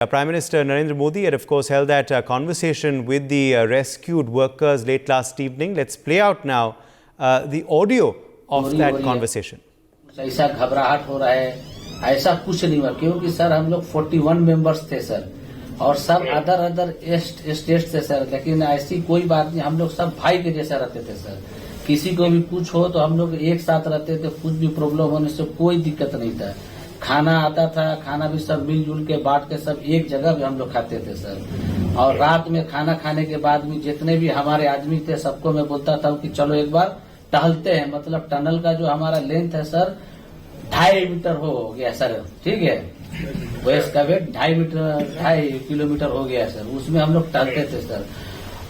Prime Minister Narendra Modi had, of course, held that conversation with the rescued workers late last evening. Let's play out now the audio of that conversation. ऐसा घबराहट हो रहा है, ऐसा कुछ नहीं हुआ, क्योंकि सर हम लोग 41 मेंबर्स थे सर, और सब अदर स्टेट से सर, लेकिन ऐसी कोई बात नहीं, हम लोग सब भाई के जैसा रहते थे सर। किसी को भी कुछ हो तो हम लोग एक साथ रहते थे, कुछ भी प्रॉब्लम होने से कोई दिक्कत नहीं था। खाना आता था, खाना भी सब मिलजुल के बांट के सब एक जगह भी हम लोग खाते थे सर। और रात में खाना खाने के बाद भी जितने भी हमारे आदमी थे सबको मैं बोलता था कि चलो एक बार टहलते हैं। मतलब टनल का जो हमारा लेंथ है सर 2.5 मीटर हो गया सर, ठीक है, वेस्ट का वेट 2.5 किलोमीटर हो गया सर, उसमें हम लोग टहलते थे सर।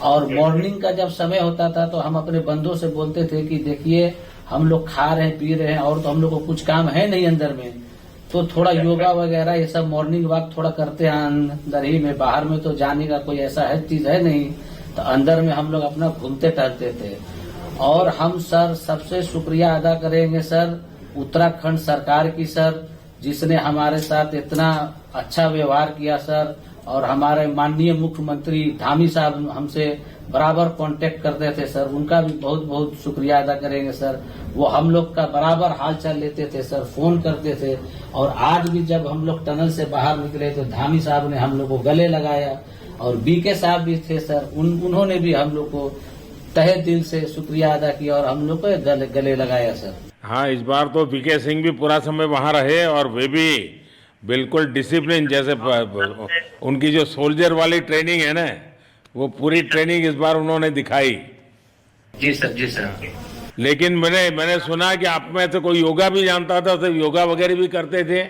और मॉर्निंग का जब समय होता था तो हम अपने बंदों से बोलते थे कि देखिए हम लोग खा रहे हैं पी रहे हैं और तो हम लोग को कुछ काम है नहीं अंदर में, तो थोड़ा योगा वगैरह ये सब मॉर्निंग वॉक थोड़ा करते हैं अंदर ही में, बाहर में तो जाने का कोई ऐसा है चीज है नहीं, तो अंदर में हम लोग अपना घूमते टहलते थे। और हम सर सबसे शुक्रिया अदा करेंगे सर उत्तराखंड सरकार की सर, जिसने हमारे साथ इतना अच्छा व्यवहार किया सर। और हमारे माननीय मुख्यमंत्री धामी साहब हमसे बराबर कांटेक्ट करते थे सर, उनका भी बहुत बहुत शुक्रिया अदा करेंगे सर। वो हम लोग का बराबर हाल चाल लेते थे सर, फोन करते थे। और आज भी जब हम लोग टनल से बाहर निकले तो धामी साहब ने हम लोग को गले लगाया, और बीके साहब भी थे सर, उन्होंने भी हम लोग को तहे दिल से शुक्रिया अदा किया और हम लोग को गले लगाया सर। हाँ, इस बार तो बीके सिंह भी पूरा समय वहाँ रहे और वे भी बिल्कुल डिसिप्लिन, जैसे उनकी जो सोल्जर वाली ट्रेनिंग है ना, वो पूरी ट्रेनिंग इस बार उन्होंने दिखाई। जी सर, जी सर। लेकिन मैंने सुना कि आप में तो कोई योगा भी जानता था, तो योगा वगैरह भी करते थे।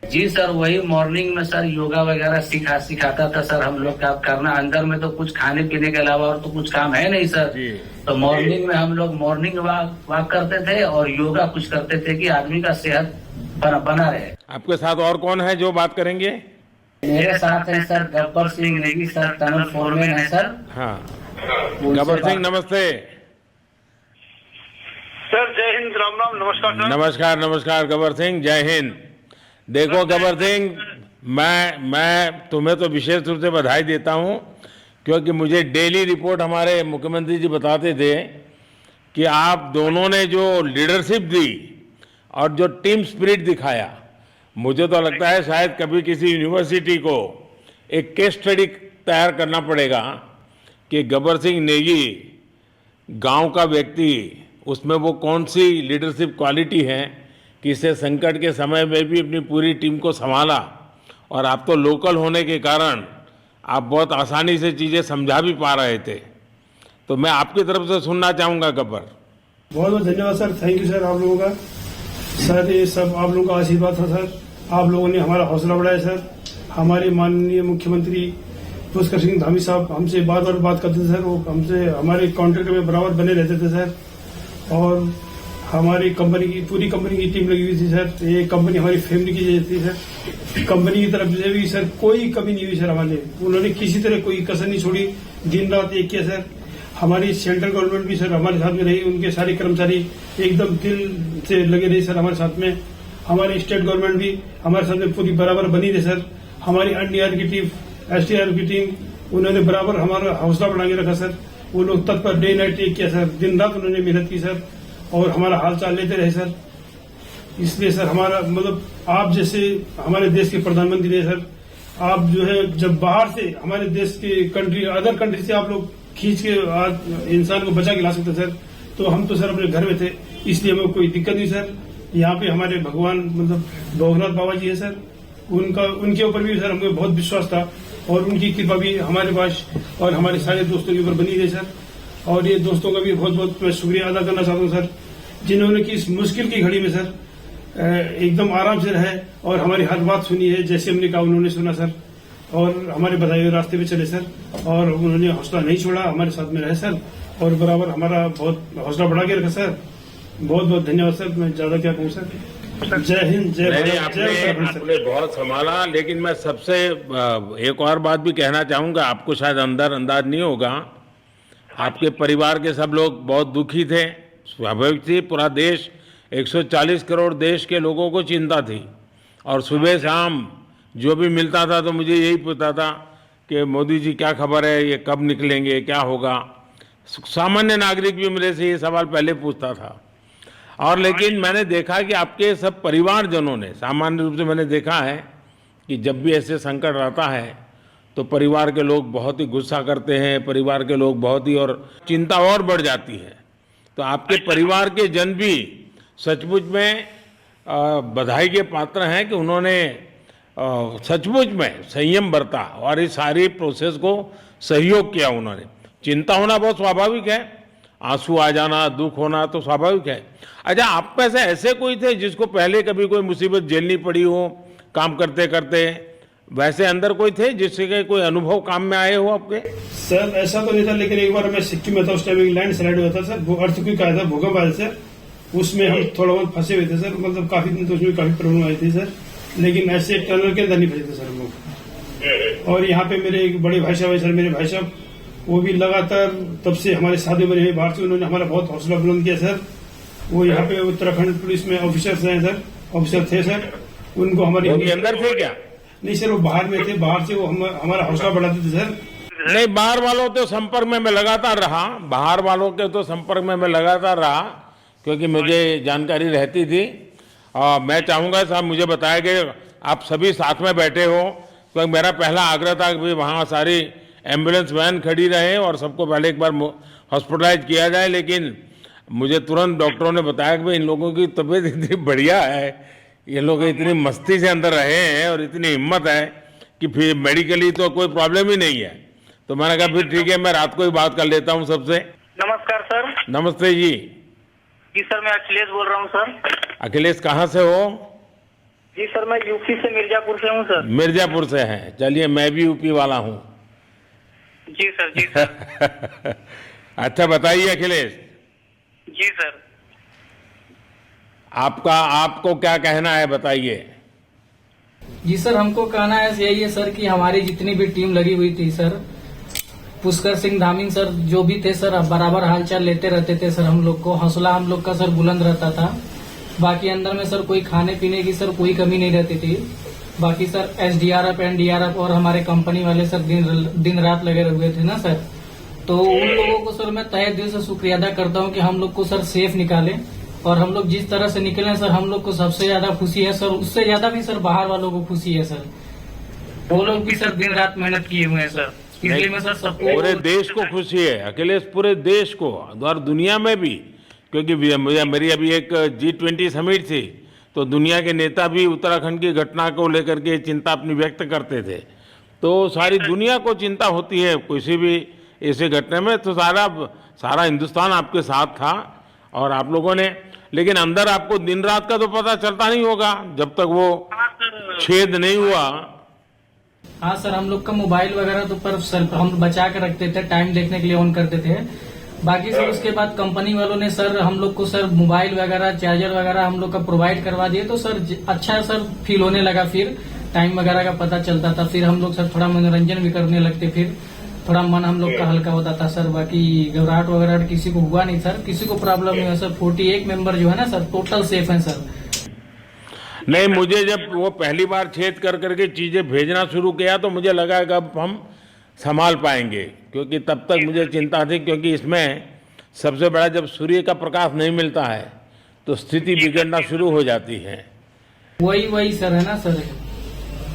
जी सर, वही मॉर्निंग में सर योगा वगैरह सिखाता था सर हम लोग का करना। अंदर में तो कुछ खाने पीने के अलावा और तो कुछ काम है नहीं सर, तो मॉर्निंग में हम लोग मॉर्निंग वॉक करते थे और योगा कुछ करते थे कि आदमी का सेहत बना रहे। आपके साथ और कौन है जो बात करेंगे? मेरे साथ है sir Gabbar Singh Negi sir, tunnel foreman है सर। हाँ, गब्बर सिंह नमस्ते सर। जय हिंद, राम राम, नमस्कार सर। नमस्कार नमस्कार गब्बर सिंह, जय हिंद। देखो गब्बर सिंह, मैं तुम्हें तो विशेष रूप से बधाई देता हूं, क्योंकि मुझे डेली रिपोर्ट हमारे मुख्यमंत्री जी बताते थे कि आप दोनों ने जो लीडरशिप दी और जो टीम स्पिरिट दिखाया, मुझे तो लगता है शायद कभी किसी यूनिवर्सिटी को एक केस स्टडी तैयार करना पड़ेगा कि गब्बर सिंह नेगी गांव का व्यक्ति, उसमें वो कौन सी लीडरशिप क्वालिटी है कि इसे संकट के समय में भी अपनी पूरी टीम को संभाला। और आप तो लोकल होने के कारण आप बहुत आसानी से चीज़ें समझा भी पा रहे थे, तो मैं आपकी तरफ से सुनना चाहूँगा गब्बर। बहुत बहुत धन्यवाद सर, थैंक यू सर आप लोगों का। सर ये सब आप लोगों का आशीर्वाद था सर, आप लोगों ने हमारा हौसला बढ़ाया सर। हमारे माननीय मुख्यमंत्री पुष्कर सिंह धामी साहब हमसे बार बार बात करते थे सर, वो हमसे हमारे कॉन्ट्रैक्ट में बराबर बने रहते थे सर। और हमारी कंपनी की पूरी कंपनी की टीम लगी हुई थी सर, ये कंपनी हमारी फैमिली की जैसी थी सर। कंपनी की तरफ से भी सर कोई कमी नहीं हुई सर हमारे, उन्होंने किसी तरह कोई कसर नहीं छोड़ी, दिन रात एक किया सर। हमारी सेंट्रल गवर्नमेंट भी सर हमारे साथ में रही, उनके सारे कर्मचारी एकदम दिल से लगे रहे सर हमारे साथ में। हमारी स्टेट गवर्नमेंट भी हमारे साथ में पूरी बराबर बनी रही सर। हमारी एनडीआर की टीम, एसडीआर की टीम, उन्होंने बराबर हमारा हौसला बढ़ा के रखा सर। वो लोग तत्पर डे नाइट एक किया सर, दिन रात उन्होंने मेहनत की सर और हमारा हाल चाल लेते रहे सर। इसलिए सर हमारा मतलब आप जैसे हमारे देश के प्रधानमंत्री है सर, आप जो है जब बाहर से हमारे देश के कंट्री अदर कंट्री से आप लोग खींच के इंसान को बचा के ला सकते सर, तो हम तो सर अपने घर में थे, इसलिए हमें कोई दिक्कत नहीं सर। यहाँ पे हमारे भगवान मतलब भोगनाथ बाबा जी है सर, उनके ऊपर भी सर हमें बहुत विश्वास था और उनकी कृपा भी हमारे पास और हमारे सारे दोस्तों के ऊपर बनी रही सर। और ये दोस्तों का भी बहुत बहुत मैं शुक्रिया अदा करना चाहता हूँ सर, जिन्होंने कि इस मुश्किल की घड़ी में सर एकदम आराम से रहे और हमारी हर बात सुनी है, जैसे हमने कहा उन्होंने सुना सर और हमारे बताए हुए रास्ते पे चले सर। और उन्होंने हौसला नहीं छोड़ा, हमारे साथ में रहे सर और बराबर हमारा बहुत हौसला बढ़ा के रखा सर। बहुत बहुत धन्यवाद सर, मैं ज्यादा क्या कहूँ सर। जय हिंद, जय भारत, जय उत्तराखंड। आपने बहुत संभाला, लेकिन मैं सबसे एक और बात भी कहना चाहूँगा, आपको शायद अंदाज नहीं होगा, आपके परिवार के सब लोग बहुत दुखी थे, स्वाभाविक थी। पूरा देश 140 करोड़ देश के लोगों को चिंता थी और सुबह शाम जो भी मिलता था तो मुझे यही पूछता था कि मोदी जी क्या खबर है, ये कब निकलेंगे, क्या होगा। सामान्य नागरिक भी मेरे से ये सवाल पहले पूछता था। और लेकिन मैंने देखा कि आपके सब परिवारजनों ने, सामान्य रूप से मैंने देखा है कि जब भी ऐसे संकट आता है तो परिवार के लोग बहुत ही गुस्सा करते हैं, परिवार के लोग बहुत ही, और चिंता और बढ़ जाती है। तो आपके परिवार के जन भी सचमुच में बधाई के पात्र हैं कि उन्होंने सचमुच में संयम बरता और इस सारी प्रोसेस को सहयोग किया उन्होंने। चिंता होना बहुत स्वाभाविक है, आंसू आ जाना, दुख होना तो स्वाभाविक है। अच्छा, आप में से ऐसे कोई थे जिसको पहले कभी कोई मुसीबत झेलनी पड़ी हो काम करते करते? वैसे अंदर कोई थे जिससे कोई अनुभव काम में आए हो आपके? सर ऐसा तो नहीं था, लेकिन एक बार मैं सिक्किम में था, उस टाइम एक लैंड स्लाइड हुआ था सर, वो अर्थक्वेक आया था, भूकंप आया सर, उसमें हम थोड़ा बहुत फंसे हुए थे सर। मतलब काफी दिन तो उसमें काफी प्रॉब्लम आई थी सर, लेकिन ऐसे टनल के अंदर नहीं फंसे थे सर हम लोग। और यहाँ पे मेरे एक बड़े भाई साहब है सर, मेरे भाई साहब, वो भी लगातार तब से हमारे साथी बने हुए बाहर से, उन्होंने हमारा बहुत हौसला बुलंद किया सर। वो यहाँ पे उत्तराखंड पुलिस में ऑफिसर्स हैं सर, ऑफिसर थे सर, उनको हमारे अंदर थे क्या? नहीं सर, वो बाहर में थे, बाहर से वो हमारा हौसला बढ़ाते थे सर। नहीं, बाहर वालों के संपर्क में मैं लगातार रहा, बाहर वालों के तो संपर्क में मैं लगातार रहा, क्योंकि मुझे जानकारी रहती थी। और मैं चाहूँगा साहब, मुझे बताया कि आप सभी साथ में बैठे हो, तो मेरा पहला आग्रह था कि वहाँ सारी एम्बुलेंस वैन खड़ी रहे और सबको पहले एक बार हॉस्पिटलाइज किया जाए। लेकिन मुझे तुरंत डॉक्टरों ने बताया कि भाई इन लोगों की तबीयत इतनी बढ़िया है, ये लोग इतनी मस्ती से अंदर रहे हैं और इतनी हिम्मत है कि फिर मेडिकली तो कोई प्रॉब्लम ही नहीं है। तो मैंने कहा फिर ठीक है, मैं रात को ही बात कर लेता हूँ सबसे। नमस्कार सर। नमस्ते जी। जी सर, मैं अखिलेश बोल रहा हूँ सर। अखिलेश कहाँ से हो? जी सर, मैं यूपी से मिर्जापुर से हूँ सर। मिर्जापुर से हैं? चलिए, मैं भी यूपी वाला हूँ। जी सर, जी सर। अच्छा बताइए अखिलेश, जी सर। आपको क्या कहना है, बताइए। जी सर, हमको कहना है यही है सर कि हमारी जितनी भी टीम लगी हुई थी सर, पुष्कर सिंह धामी सर जो भी थे सर, बराबर हालचाल लेते रहते थे सर। हम लोग को हौसला हम लोग का सर बुलंद रहता था। बाकी अंदर में सर कोई खाने पीने की सर कोई कमी नहीं रहती थी। बाकी सर एसडीआरएफ, एनडीआरएफ और हमारे कंपनी वाले सर दिन रात लगे हुए थे ना सर। तो उन लोगों को सर मैं तहे दिल से शुक्रिया अदा करता हूँ कि हम लोग को सर सेफ निकाले। और हम लोग जिस तरह से निकले सर, हम लोग को सबसे ज्यादा खुशी है सर, उससे ज्यादा भी सर बाहर वालों को खुशी है सर। वो लोग भी सर दिन रात मेहनत किए हुए हैं सर, इसलिए मैं सर सबको, पूरे देश को खुशी है अखिलेश, पूरे देश को और दुनिया में भी। क्योंकि मेरी अभी एक G20 समिट थी, तो दुनिया के नेता भी उत्तराखंड की घटना को लेकर के चिंता अपनी व्यक्त करते थे। तो सारी दुनिया को चिंता होती है किसी भी ऐसे घटने में, तो सारा हिंदुस्तान आपके साथ था और आप लोगों ने। लेकिन अंदर आपको दिन रात का तो पता चलता नहीं होगा जब तक वो छेद नहीं हुआ। हाँ सर, हम लोग का मोबाइल वगैरह तो पर सर हम बचा कर रखते थे, टाइम देखने के लिए ऑन करते थे। बाकी सर उसके बाद कंपनी वालों ने सर हम लोग को सर मोबाइल वगैरह, चार्जर वगैरह हम लोग का प्रोवाइड करवा दिए। तो सर अच्छा सर फील होने लगा, फिर टाइम वगैरह का पता चलता था। फिर हम लोग सर थोड़ा मनोरंजन भी करने लगते, फिर थोड़ा मन हम लोग का हल्का होता था सर। बाकी घबराहट वगैरह किसी को हुआ नहीं सर, किसी को प्रॉब्लम नहीं है सर। 48 मेंबर जो है ना सर, टोटल सेफ है सर। नहीं, मुझे जब वो पहली बार छेद कर करके चीजें भेजना शुरू किया तो मुझे लगा कि अब हम संभाल पाएंगे, क्योंकि तब तक मुझे चिंता थी, क्योंकि इसमें सबसे बड़ा जब सूर्य का प्रकाश नहीं मिलता है तो स्थिति बिगड़ना शुरू हो जाती है। वही सर है ना सर।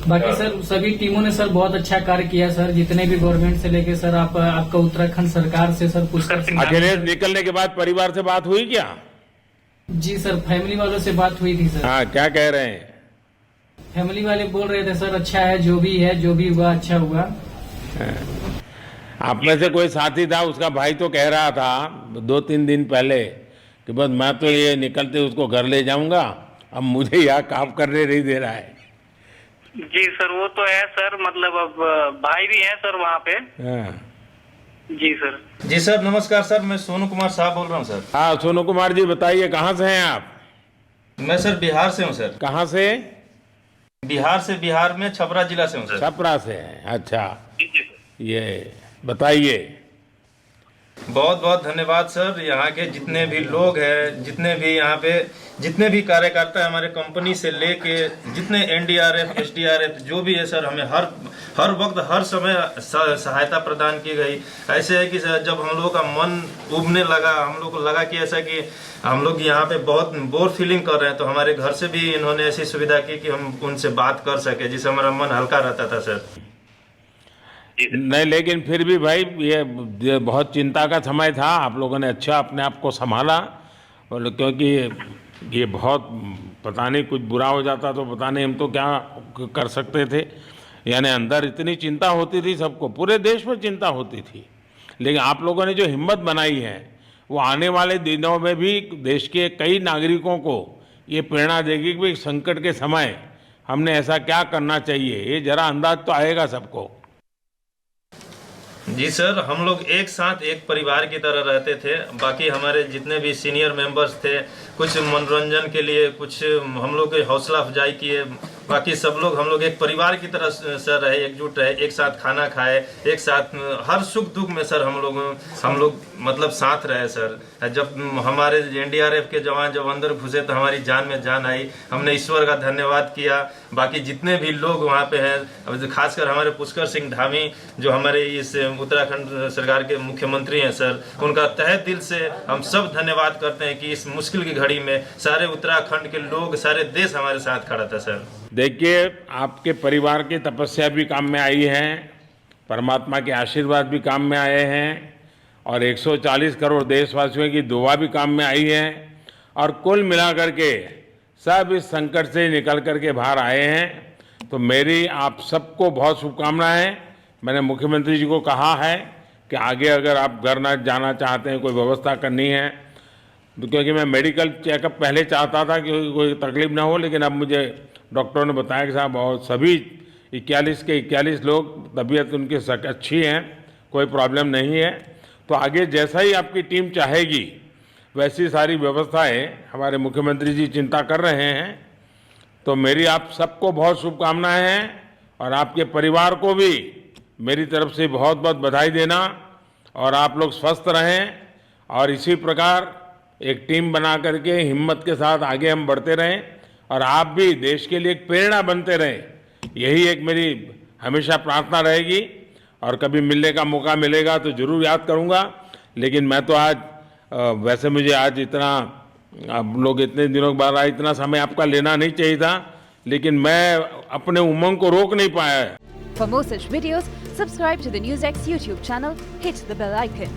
बाकी सर सभी टीमों ने सर बहुत अच्छा कार्य किया सर, जितने भी गवर्नमेंट से लेके सर आपका उत्तराखंड सरकार से सर पुष्कर सिंह। अखिलेश, निकलने के बाद परिवार से बात हुई क्या? जी सर, फैमिली वालों से बात हुई थी सर। हाँ, क्या कह रहे हैं? फैमिली वाले बोल रहे थे सर अच्छा है, जो भी हुआ अच्छा हुआ। आप में से कोई साथी था, उसका भाई तो कह रहा था 2-3 दिन पहले कि बस मैं तो ये निकलते उसको घर ले जाऊंगा, अब मुझे यहाँ काम करने नहीं दे रहा है। जी सर, वो तो है सर, मतलब अब भाई भी है सर वहाँ पे। हाँ जी सर। जी सर, नमस्कार सर, मैं सोनू कुमार साहब बोल रहा हूँ सर। हाँ, सोनू कुमार जी बताइए, कहाँ से हैं आप? मैं सर बिहार से हूँ सर। कहाँ से? बिहार में छपरा जिला से हूँ सर। छपरा से हैं? अच्छा, ये बताइए। बहुत बहुत धन्यवाद सर। यहाँ के जितने भी लोग हैं, जितने भी यहाँ पे जितने भी कार्यकर्ता है हमारे कंपनी से लेके जितने एनडीआरएफ एसडीआरएफ जो भी है सर, हमें हर वक्त हर समय सहायता प्रदान की गई। ऐसे है कि सर जब हम लोगों का मन उबने लगा, हम लोग को लगा कि ऐसा कि हम लोग यहाँ पे बहुत बोर फीलिंग कर रहे हैं, तो हमारे घर से भी इन्होंने ऐसी सुविधा की कि हम उनसे बात कर सके, जिससे हमारा मन हल्का रहता था सर। नहीं, लेकिन फिर भी भाई ये बहुत चिंता का समय था। आप लोगों ने अच्छा अपने आप को संभाला, और क्योंकि ये बहुत पता नहीं कुछ बुरा हो जाता तो पता नहीं हम तो क्या कर सकते थे। यानी अंदर इतनी चिंता होती थी, सबको पूरे देश में चिंता होती थी, लेकिन आप लोगों ने जो हिम्मत बनाई है वो आने वाले दिनों में भी देश के कई नागरिकों को ये प्रेरणा देगी कि संकट के समय हमने ऐसा क्या करना चाहिए। ये जरा अंदाज तो आएगा सबको। जी सर, हम लोग एक साथ एक परिवार की तरह रहते थे। बाकी हमारे जितने भी सीनियर मेंबर्स थे, कुछ मनोरंजन के लिए, कुछ हम लोग के हौसला अफजाई किए। बाकी सब लोग हम लोग एक परिवार की तरह सर रहे, एकजुट रहे, एक साथ खाना खाए, एक साथ हर सुख दुख में सर हम लोग मतलब साथ रहे सर। जब हमारे एनडीआरएफ के जवान जब अंदर घुसे तो हमारी जान में जान आई, हमने ईश्वर का धन्यवाद किया। बाकी जितने भी लोग वहाँ पे हैं, खासकर हमारे पुष्कर सिंह धामी जो हमारे इस उत्तराखंड सरकार के मुख्यमंत्री हैं सर, उनका तहे दिल से हम सब धन्यवाद करते हैं कि इस मुश्किल की घड़ी में सारे उत्तराखंड के लोग, सारे देश हमारे साथ खड़ा था सर। देखिए, आपके परिवार की तपस्या भी काम में आई है, परमात्मा के आशीर्वाद भी काम में आए हैं, और 140 करोड़ देशवासियों की दुआ भी काम में आई है, और कुल मिलाकर के सब इस संकट से निकल करके बाहर आए हैं। तो मेरी आप सबको बहुत शुभकामनाएं। मैंने मुख्यमंत्री जी को कहा है कि आगे अगर आप घर न जाना चाहते हैं, कोई व्यवस्था करनी है, तो क्योंकि मैं मेडिकल चेकअप पहले चाहता था कि कोई तकलीफ ना हो, लेकिन अब मुझे डॉक्टरों ने बताया कि साहब और सभी 41 के 41 लोग तबीयत उनकी अच्छी है, कोई प्रॉब्लम नहीं है। तो आगे जैसा ही आपकी टीम चाहेगी वैसी सारी व्यवस्थाएं हमारे मुख्यमंत्री जी चिंता कर रहे हैं। तो मेरी आप सबको बहुत शुभकामनाएं हैं, और आपके परिवार को भी मेरी तरफ से बहुत बहुत बधाई देना, और आप लोग स्वस्थ रहें, और इसी प्रकार एक टीम बना करके हिम्मत के साथ आगे हम बढ़ते रहें, और आप भी देश के लिए एक प्रेरणा बनते रहें। यही एक मेरी हमेशा प्रार्थना रहेगी, और कभी मिलने का मौका मिलेगा तो ज़रूर याद करूँगा। लेकिन मैं तो आज वैसे मुझे आज इतना, आप लोग इतने दिनों के बाद आए, इतना समय आपका लेना नहीं चाहिए था, लेकिन मैं अपने उमंग को रोक नहीं पाया। For more such videos, subscribe to the NewsX YouTube channel, hit the bell icon.